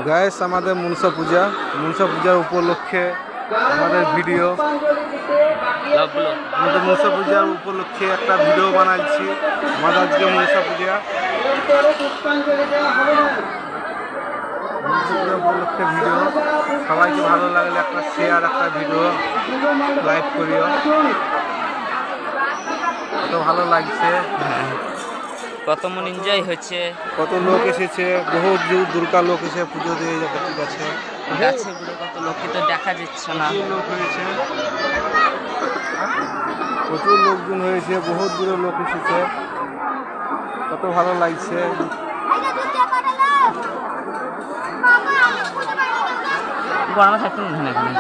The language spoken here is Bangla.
গাইস আমাদের মনসা পূজার উপলক্ষে আমাদের ভিডিও আমাদের মনসা পূজার উপলক্ষে একটা ভিডিও বানাচ্ছি। আমাদের আজকে মনসা পূজা উপলক্ষে ভিডিও সবাইকে ভালো লাগলে একটা শেয়ার একটা ভিডিও লাইক করিও। কত ভালো লাগছে, কত মন এনজয় হচ্ছে, কত লোক এসেছে, বহু দুর্গা লোক এসে পুজো দিয়ে যাবে। ঠিক আছে, গাছে পুরো কত লোককে তো দেখা যাচ্ছে না। লোক হয়েছে, প্রচুর লোকজন হয়েছে, বহুত দূরে লোক এসেছে, কত ভালো লাগছে। গরমে থাকতে মনে হয় না এখানে।